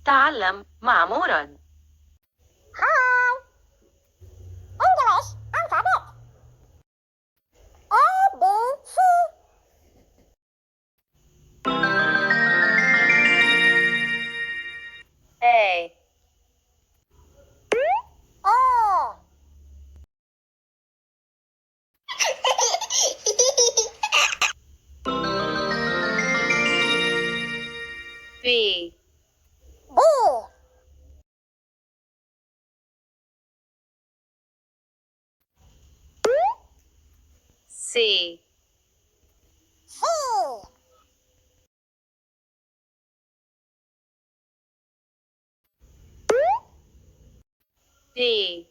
تعلم مع مراد. Hi! English alphabet. A, B, C. A A. B B. C C. D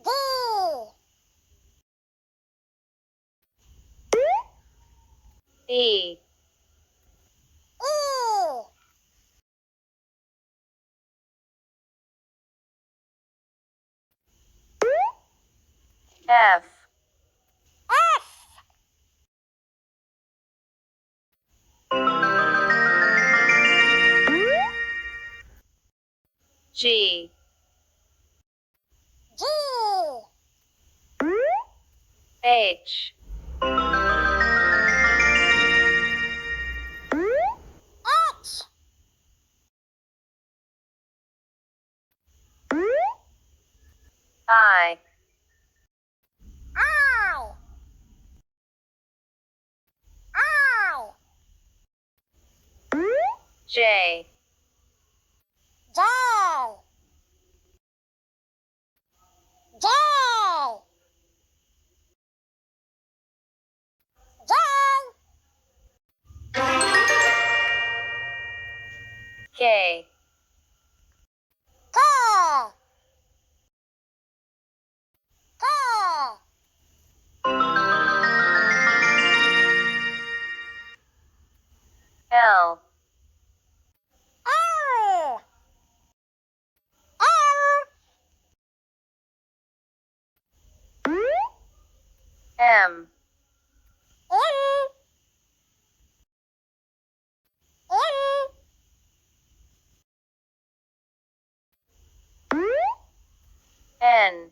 D. E E. F F. G G. H H. I I. I. J J. J. J. K K. K. L L. L. M M. M. N N.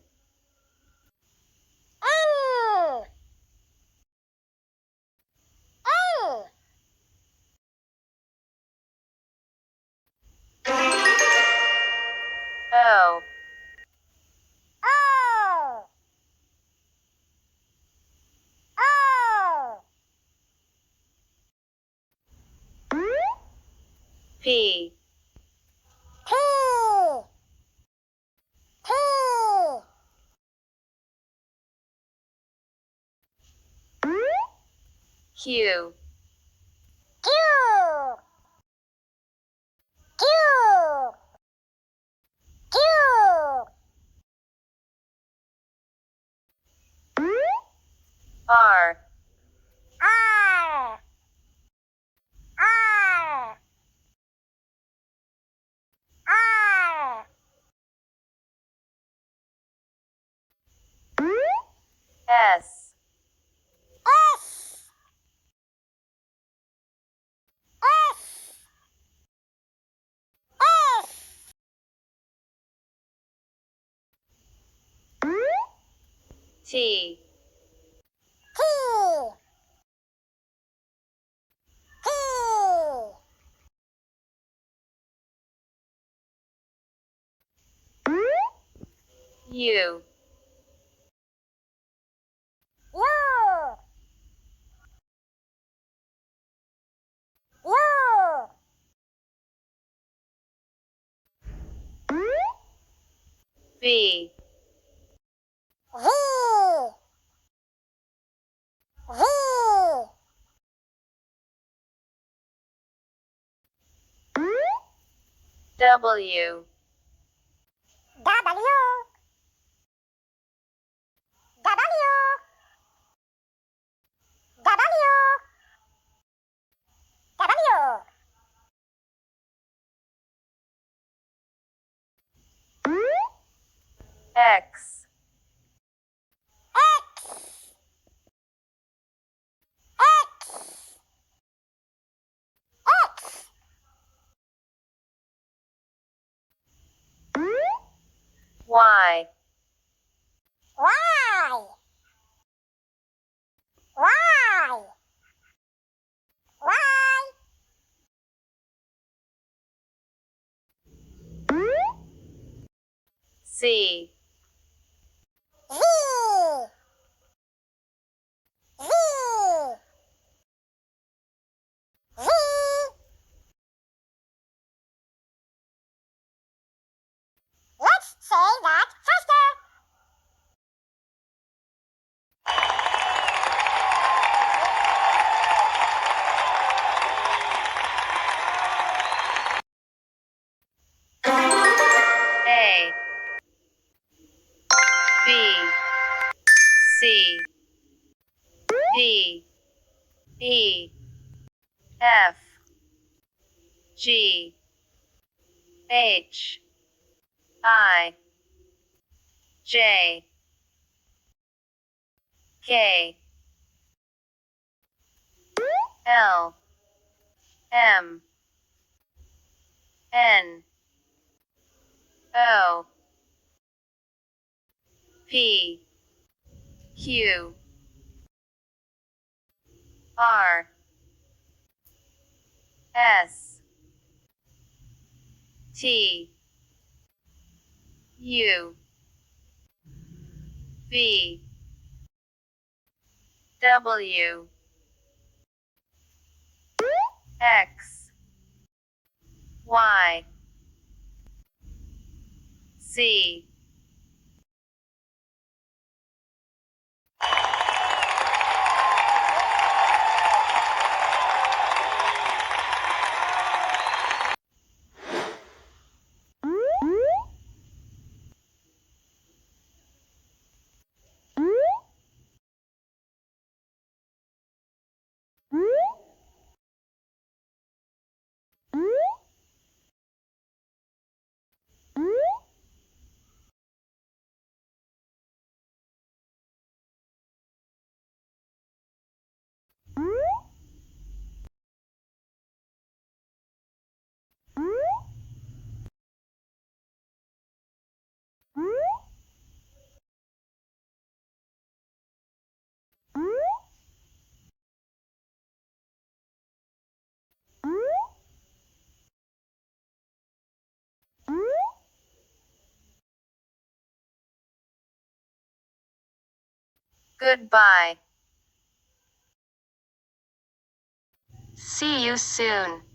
N. O O. O. P P. P. Q Q. Q. Q. R R. R. R. S S. S. S. T T. T. U U. U. V V. V. W W. W. W. W. X X. X. X. Y. Y. Y. Y. Z. Z. Z. Z. Let's say that faster. A. B. C. D. E. F. G. H. I. J. K. L. M. N. O. P. Q. R. S. T. U. V. W. X. Y. Z. Goodbye. See you soon.